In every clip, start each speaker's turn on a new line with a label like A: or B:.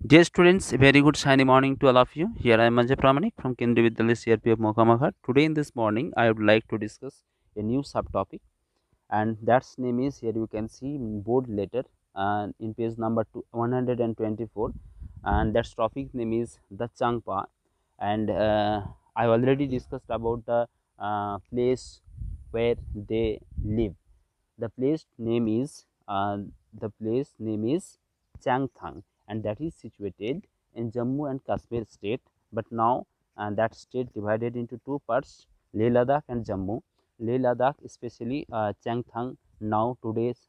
A: Dear students, a very good shiny morning to all of you. Here I am Ajay Pramanik from Kendriya Vidyalaya CRPF Mokamaghat. Today in this morning, I would like to discuss a new subtopic, and that's name is here you can see in bold letter in page number 124, and that topic name is the Changpa. And I already discussed about the place where they live. The place name is Changthang, and that is situated in Jammu and Kashmir state. But now that state divided into two parts: Leh Ladakh and Jammu. Leh Ladakh, especially Changthang. Nowadays,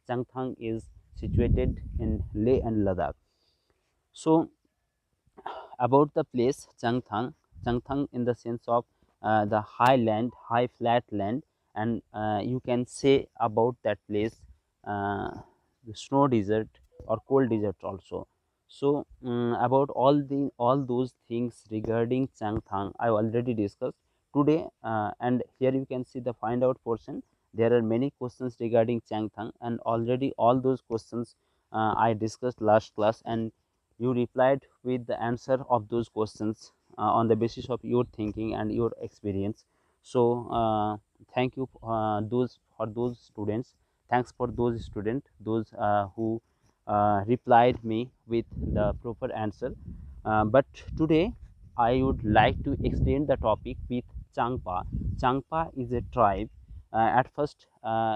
A: Changthang is situated in Leh and Ladakh. So about the place Changthang in the sense of the high land, high flat land, and you can say about that place uh, the snow desert or cold desert also. So about all those things regarding Changthang I already discussed today, and here you can see the find out portion. There are many questions regarding Changthang, and already all those questions I discussed last class, and you replied with the answer of those questions on the basis of your thinking and your experience. So thank you those for those students. Thanks for those students, those who replied me with the proper answer. But today I would like to extend the topic with Changpa. Changpa is a tribe. At first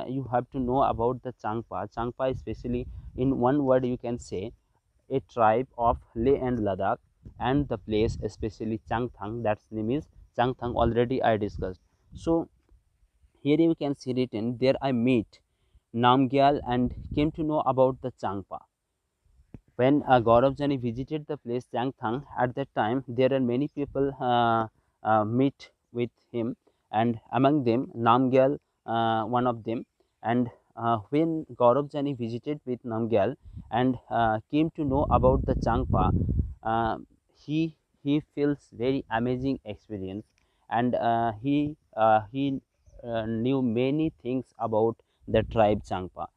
A: you have to know about the Changpa, especially in one word you can say a tribe of Leh and Ladakh, and the place especially Changthang, that's name is Changthang, already I discussed. So here you can see written there I meet Namgyal and came to know about the Changpa. When Gaurav Jani visited the place Changthang, at that time there are many people meet with him, and among them Namgyal, one of them. And when Gaurav Jani visited with Namgyal and came to know about the Changpa, uh, he he feels very amazing experience, and he knew many things about the tribe Changpa.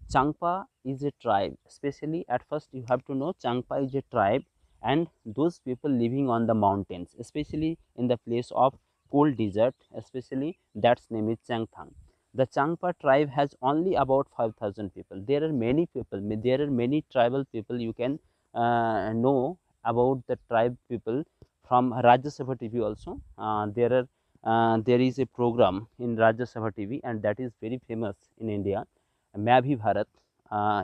A: Changpa is a tribe. Especially at first, you have to know Changpa is a tribe, and those people living on the mountains, especially in the place of cold desert, especially that's name is Changthang. The Changpa tribe has only about 5,000 people. There are many people. There are many tribal people you can know about the tribe people from Rajya Sabha TV also. There is a program in Rajya Sabha TV, and that is very famous in India, मैं भी Bharat.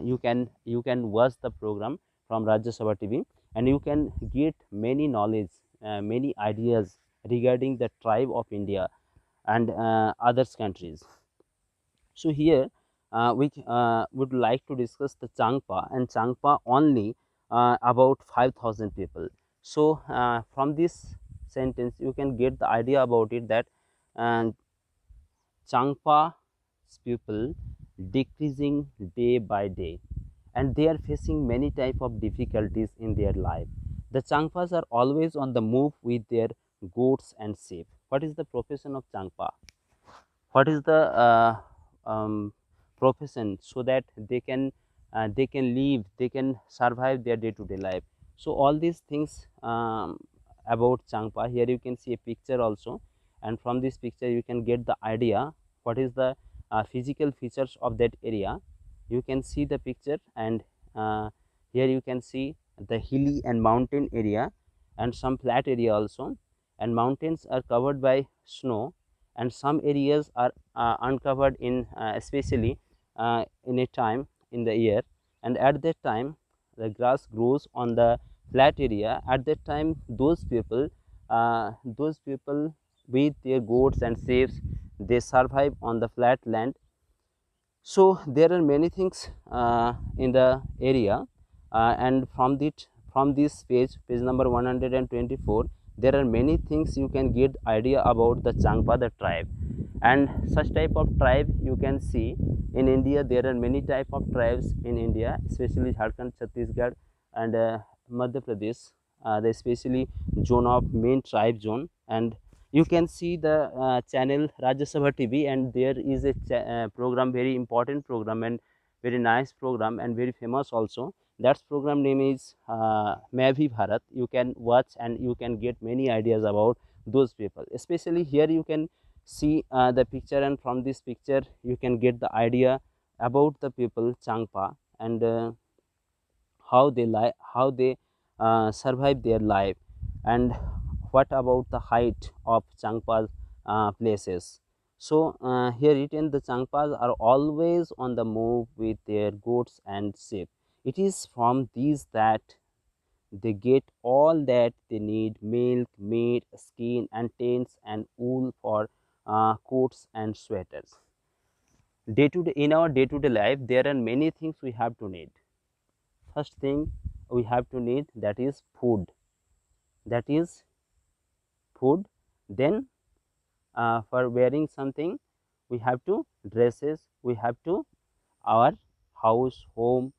A: You can watch the program from Rajya Sabha TV, and you can get many knowledge, many ideas regarding the tribe of India and other countries. So here we would like to discuss the Changpa, and Changpa only about 5,000 people. So from this sentence you can get the idea about it that uh, Changpa's people decreasing day by day, and they are facing many type of difficulties in their life. The Changpas are always on the move with their goats and sheep. What is the profession of Changpa? What is the profession, so that they can live, they can survive their day to day life? So all these things about Changpa, here you can see a picture also, and from this picture you can get the idea what is the physical features of that area. You can see the picture, and uh, here you can see the hilly and mountain area, and some flat area also, and mountains are covered by snow, and some areas are uncovered in especially in a time in the year, and at that time the grass grows on the flat area. At that time those people with their goats and sheep, they survive on the flat land. So there are many things in the area, and from this page number 124, there are many things you can get idea about the Changpa, the tribe. And such type of tribe you can see in India. There are many type of tribes in India, especially Jharkhand, Chhattisgarh, and Madhya Pradesh, the especially zone of main tribe zone. And you can see the channel Rajya Sabha TV, and there is a program, very important program and very nice program and very famous also. That's program name is मैं भी Bharat. You can watch and you can get many ideas about those people. Especially here you can see the picture, and from this picture you can get the idea about the people Changpa, and how they survive their life, and what about the height of Changpa's places. So here written, the Changpas are always on the move with their goats and sheep. It is from these that they get all that they need: milk, meat, skin, and tents and wool for coats and sweaters. Day to day, in our day to day life, there are many things we have to need. First thing we have to need, that is food. That is food. Then for wearing something, we have to dresses, we have to our house, home.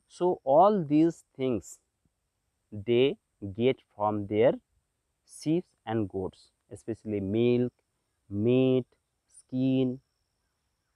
A: So all these things they get from their sheep and goats, especially milk, meat, skin.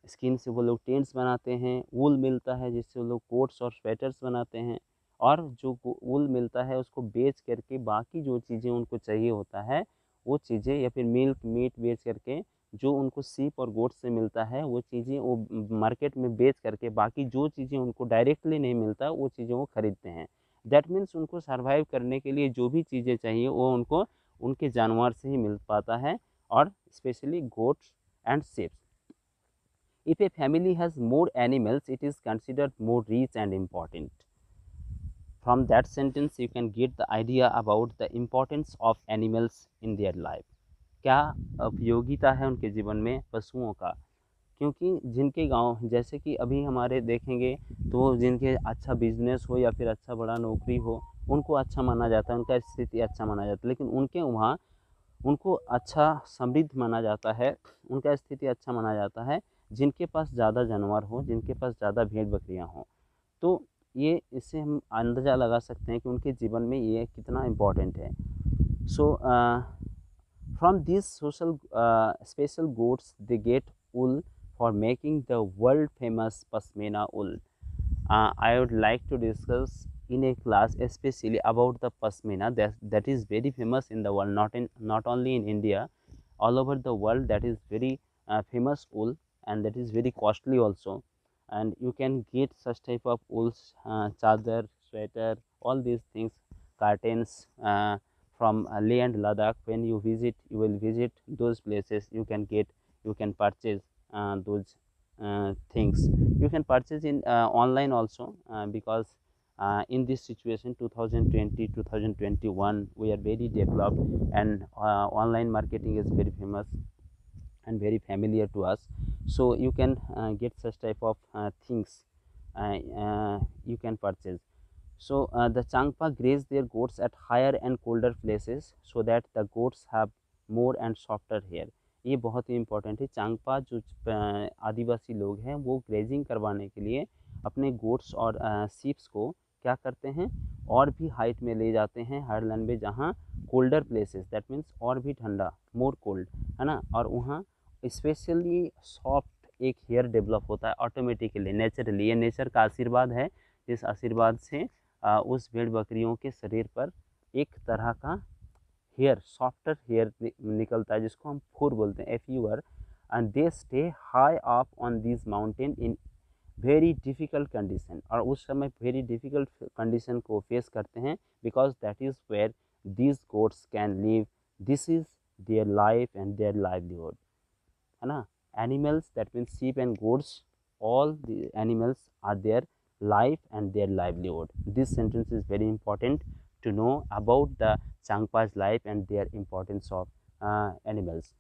A: Skin से वो लोग tents बनाते हैं, वूल मिलता है जिससे वो लोग कोट्स और स्वेटर्स बनाते हैं, और जो वूल मिलता है उसको बेच करके बाकी जो चीज़ें उनको चाहिए होता है वो चीज़ें, या फिर मिल्क मीट बेच करके जो उनको सीप और गोट से मिलता है वो चीज़ें वो मार्केट में बेच करके बाकी जो चीज़ें उनको डायरेक्टली नहीं मिलता वो चीज़ें वो खरीदते हैं. दैट मीन्स उनको सर्वाइव करने के लिए जो भी चीज़ें चाहिए वो उनको उनके जानवर से ही मिल पाता है, और स्पेशली गोट्स एंड सीप. If a family has more animals, it is considered more rich and important. From that sentence, you can get the idea about the importance of animals in their life. क्या उपयोगिता है उनके जीवन में पशुओं का. क्योंकि जिनके गांव, जैसे कि अभी हमारे देखेंगे तो जिनके अच्छा बिजनेस हो या फिर अच्छा बड़ा नौकरी हो, उनको अच्छा माना जाता है, उनका स्थिति अच्छा माना जाता है. लेकिन उनके वहाँ उनको अच्छा समृद्ध माना जाता है, उनका स्थिति अच्छा माना जाता है जिनके पास ज़्यादा जानवर हो, जिनके पास ज़्यादा भेड़ बकरियाँ हों. तो ये इससे हम अंदाज़ा लगा सकते हैं कि उनके जीवन में ये कितना इम्पोर्टेंट है. So from this social special goats they get wool for making the world famous pashmina wool. I would like to discuss in a class especially about the pashmina that is very famous in the world, not only in India, all over the world. That is very famous wool, and that is very costly also. And you can get such type of wools, chadar, sweater, all these things, curtains from Leh and Ladakh. When you visit, you will visit those places, you can get, you can purchase those things. You can purchase in online also, because in this situation 2020 2021 we are very developed, and online marketing is very famous and very familiar to us. So you can get such type of things you can purchase. So the Changpa graze their goats at higher and colder places so that the goats have more and softer hair. ये बहुत ही important है. चांगपा जो आदिवासी लोग हैं वो grazing करवाने के लिए अपने गोट्स और सीप्स को क्या करते हैं, और भी हाइट में ले जाते हैं, हायर लैंड में, जहाँ कोल्डर प्लेसेस, दैट मीन्स और भी ठंडा, मोर कोल्ड है ना, और वहाँ स्पेशली सॉफ्ट एक हेयर डेवलप होता है ऑटोमेटिकली, नेचुरली. ये नेचर का आशीर्वाद है, जिस आशीर्वाद से उस भेड़ बकरियों के शरीर पर एक तरह का हेयर, सॉफ्टर हेयर निकलता है, जिसको हम फूर बोलते हैं, FUR. And they stay high up on this mountain in very difficult condition, और उस समय वेरी डिफ़िकल्ट कंडीशन को फेस करते हैं, because that is where this goats can live. This is their life and their livelihood, है ना. Animals, that means sheep and goats, all the animals are their life and their livelihood. This sentence is very important to know about the Changpa's life and their importance of animals.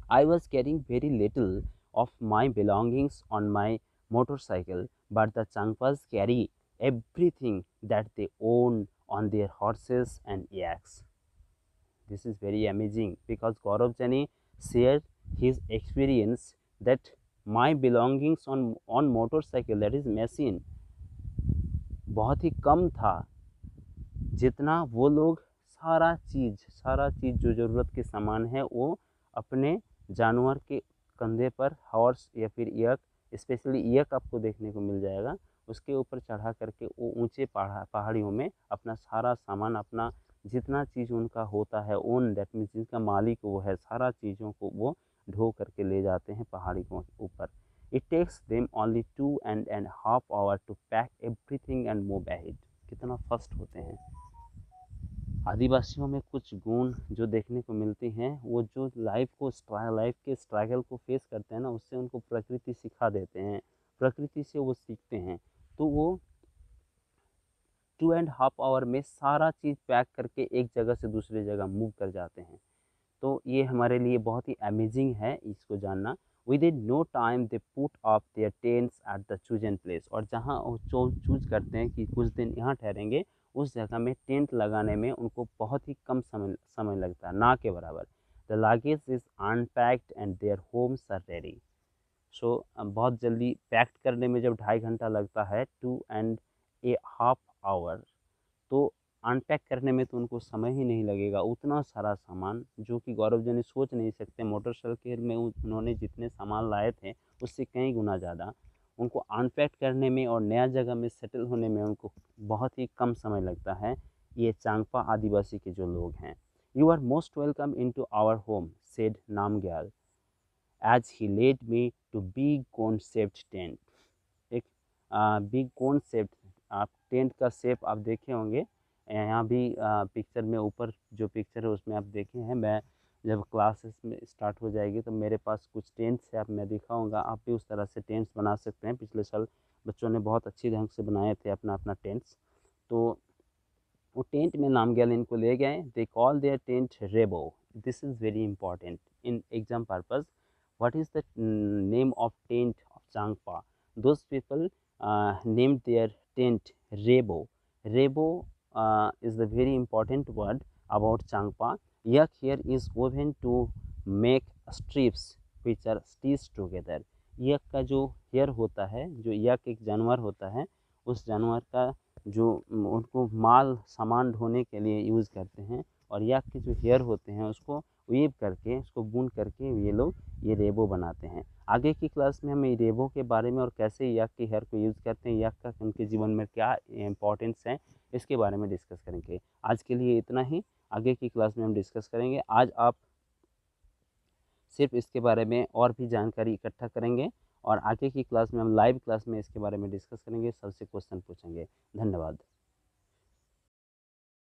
A: I was carrying very little of my belongings on my motorcycle, but the Changpas carry everything that they own on their horses and yaks. This is very amazing, because Gaurav Jani shared his experience that my belongings on motorcycle, that is machine, बहुत ही कम था, जितना वो लोग सारा चीज़ जो ज़रूरत के सामान है वो अपने जानवर के कंधे पर, हॉर्स या फिर यक, स्पेशली यक आपको देखने को मिल जाएगा, उसके ऊपर चढ़ा करके वो ऊंचे पहाड़ियों में अपना सारा सामान, अपना जितना चीज़ उनका होता है ओन, दैट मीन्स जिनका मालिक वो है, सारा चीज़ों को वो ढो करके ले जाते हैं पहाड़ी को ऊपर। It takes them only 2.5 hour to pack everything and move ahead. कितना फर्स्ट होते हैं। आदिवासियों में कुछ गुण जो देखने को मिलते हैं, वो जो लाइफ के स्ट्रगल को फेस करते हैं ना, उससे उनको प्रकृति सिखा देते हैं, प्रकृति से वो सीखते हैं। तो वो 2.5 आवर में सारा चीज़ पैक करके एक जगह से दूसरी जगह मूव कर जाते हैं। तो ये हमारे लिए बहुत ही अमेजिंग है इसको जानना। Within no time they put up their tents at the chosen place, और जहाँ वो चूज करते हैं कि कुछ दिन यहाँ ठहरेंगे, उस जगह में टेंट लगाने में उनको बहुत ही कम समय लगता है, ना के बराबर। The luggage is unpacked and their homes are ready. So बहुत जल्दी पैक्ड करने में जब 2.5 घंटा लगता है, 2.5 आवर, तो अनपैक करने में तो उनको समय ही नहीं लगेगा। उतना सारा सामान जो कि गौरव जी ने सोच नहीं सकते, मोटरसाइकिल में उन्होंने जितने सामान लाए थे उससे कई गुना ज़्यादा उनको अनपैक करने में और नया जगह में सेटल होने में उनको बहुत ही कम समय लगता है। ये चांगपा आदिवासी के जो लोग हैं। You are most welcome into our home, said Namgyal, as he led me to big cone shaped tent. एक बिग कोन शेप्ड, आप टेंट का शेप आप देखे होंगे, यहाँ भी पिक्चर में ऊपर जो पिक्चर है उसमें आप देखे हैं। मैं जब क्लासेस में स्टार्ट हो जाएगी तो मेरे पास कुछ टेंट्स है, आप मैं दिखाऊंगा, आप भी उस तरह से टेंट्स बना सकते हैं। पिछले साल बच्चों ने बहुत अच्छी ढंग से बनाए थे अपना अपना टेंट्स। तो वो टेंट में नामग्याल इनको ले गए। They call their tent rebo. This is very important in exam purpose. what is the name of tent of Changpa? Those people named their tent Rebo. Rebo is the very important word about Changpa. Yak here is woven to make strips which are stitched together. yak का जो hair होता है, जो yak एक जानवर होता है, उस जानवर का जो उनको माल सामान ढोने के लिए यूज़ करते हैं, और yak के जो हेयर होते हैं उसको वीव करके, उसको बुन करके ये लोग ये रेबो बनाते हैं। आगे की क्लास में हम ये रेबो के बारे में और कैसे याक के हेयर को यूज़ करते हैं, याक का उनके जीवन में क्या इंपॉर्टेंस है, इसके बारे में डिस्कस करेंगे। आज के लिए इतना ही, आगे की क्लास में हम डिस्कस करेंगे। आज आप सिर्फ इसके बारे में और भी जानकारी इकट्ठा करेंगे, और आगे की क्लास में हम लाइव क्लास में इसके बारे में डिस्कस करेंगे, सबसे क्वेश्चन पूछेंगे। धन्यवाद।